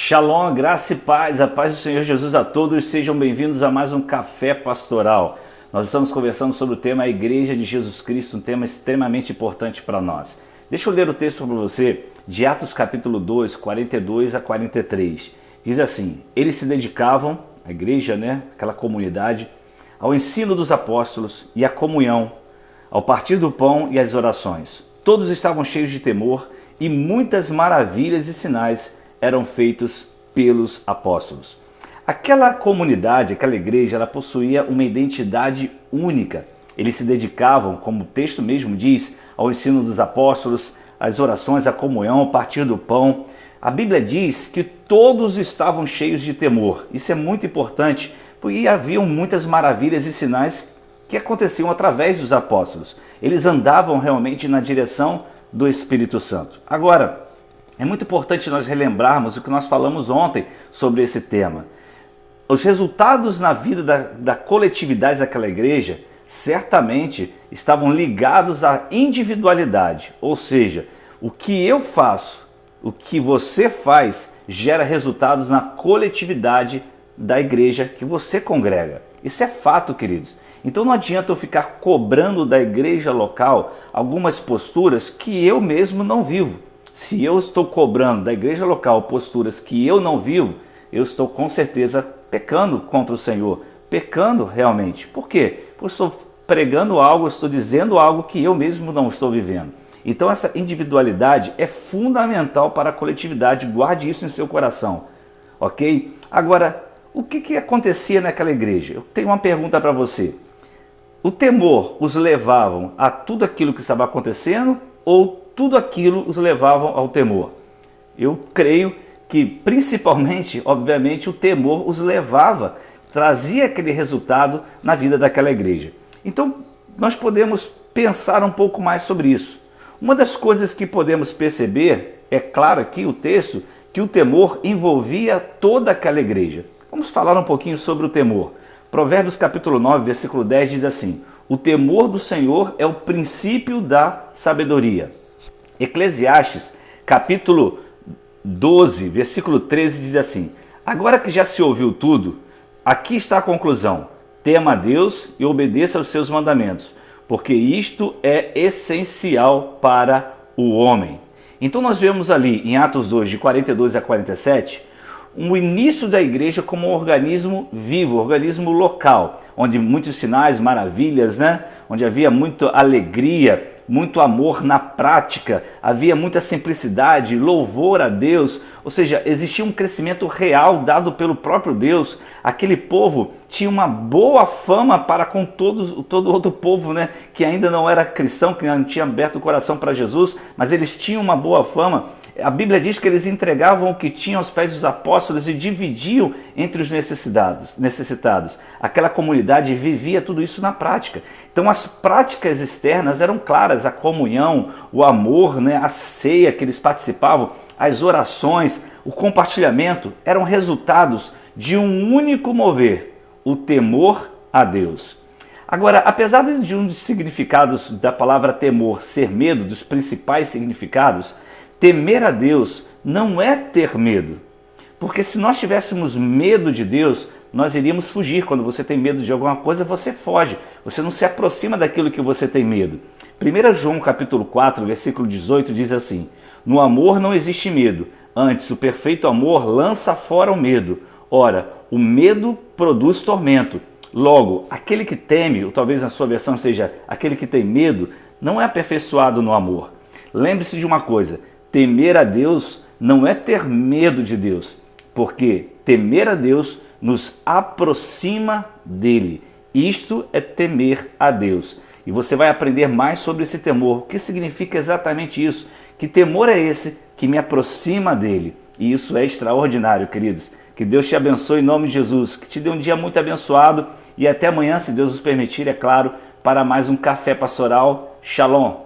Shalom, graça e paz, a paz do Senhor Jesus a todos, sejam bem-vindos a mais um Café Pastoral. Nós estamos conversando sobre o tema A Igreja de Jesus Cristo, um tema extremamente importante para nós. Deixa eu ler o texto para você de Atos capítulo 2, 42 a 43. Diz assim: eles se dedicavam, a igreja, aquela comunidade, ao ensino dos apóstolos e à comunhão, ao partir do pão e às orações. Todos estavam cheios de temor e muitas maravilhas e sinais eram feitos pelos apóstolos. Aquela comunidade, aquela igreja, ela possuía uma identidade única. Eles se dedicavam, como o texto mesmo diz, ao ensino dos apóstolos, às orações, à comunhão, ao partir do pão. A Bíblia diz que todos estavam cheios de temor. Isso é muito importante, porque haviam muitas maravilhas e sinais que aconteciam através dos apóstolos. Eles andavam realmente na direção do Espírito Santo. Agora, é muito importante nós relembrarmos o que nós falamos ontem sobre esse tema. Os resultados na vida da coletividade daquela igreja certamente estavam ligados à individualidade, ou seja, o que eu faço, o que você faz, gera resultados na coletividade da igreja que você congrega. Isso é fato, queridos. Então não adianta eu ficar cobrando da igreja local algumas posturas que eu mesmo não vivo. Se eu estou cobrando da igreja local posturas que eu não vivo, eu estou com certeza pecando contra o Senhor, pecando realmente. Por quê? Porque eu estou pregando algo, eu estou dizendo algo que eu mesmo não estou vivendo. Então essa individualidade é fundamental para a coletividade, guarde isso em seu coração, ok? Agora, o que acontecia naquela igreja? Eu tenho uma pergunta para você. O temor os levavam a tudo aquilo que estava acontecendo ou tudo aquilo os levavam ao temor? Eu creio que principalmente, obviamente, o temor os levava, trazia aquele resultado na vida daquela igreja. Então, nós podemos pensar um pouco mais sobre isso. Uma das coisas que podemos perceber, é claro aqui o texto, que o temor envolvia toda aquela igreja. Vamos falar um pouquinho sobre o temor. Provérbios capítulo 9, versículo 10 diz assim: o temor do Senhor é o princípio da sabedoria. Eclesiastes capítulo 12, versículo 13 diz assim: agora que já se ouviu tudo, aqui está a conclusão: tema a Deus e obedeça aos seus mandamentos, porque isto é essencial para o homem. Então nós vemos ali em Atos 2, de 42 a 47, o início da igreja como um organismo vivo, organismo local, onde muitos sinais, maravilhas, onde havia muita alegria, muito amor na prática, havia muita simplicidade, louvor a Deus, ou seja, existia um crescimento real dado pelo próprio Deus. Aquele povo tinha uma boa fama para com todo outro povo, que ainda não era cristão, que não tinha aberto o coração para Jesus, mas eles tinham uma boa fama. A Bíblia diz que eles entregavam o que tinham aos pés dos apóstolos e dividiam entre os necessitados. Aquela comunidade vivia tudo isso na prática. Então as práticas externas eram claras, a comunhão, o amor, a ceia que eles participavam, as orações, o compartilhamento eram resultados de um único mover, o temor a Deus. Agora, apesar de um dos significados da palavra temor ser medo, dos principais significados, temer a Deus não é ter medo, porque se nós tivéssemos medo de Deus, nós iríamos fugir. Quando você tem medo de alguma coisa, você foge, você não se aproxima daquilo que você tem medo. 1 João capítulo 4, versículo 18 diz assim: no amor não existe medo, antes o perfeito amor lança fora o medo. Ora, o medo produz tormento. Logo, aquele que teme, ou talvez na sua versão seja aquele que tem medo, não é aperfeiçoado no amor. Lembre-se de uma coisa: temer a Deus não é ter medo de Deus, porque temer a Deus nos aproxima dele. Isto é temer a Deus. E você vai aprender mais sobre esse temor. O que significa exatamente isso? Que temor é esse que me aproxima dele? E isso é extraordinário, queridos. Que Deus te abençoe em nome de Jesus. Que te dê um dia muito abençoado. E até amanhã, se Deus nos permitir, é claro, para mais um Café Pastoral. Shalom!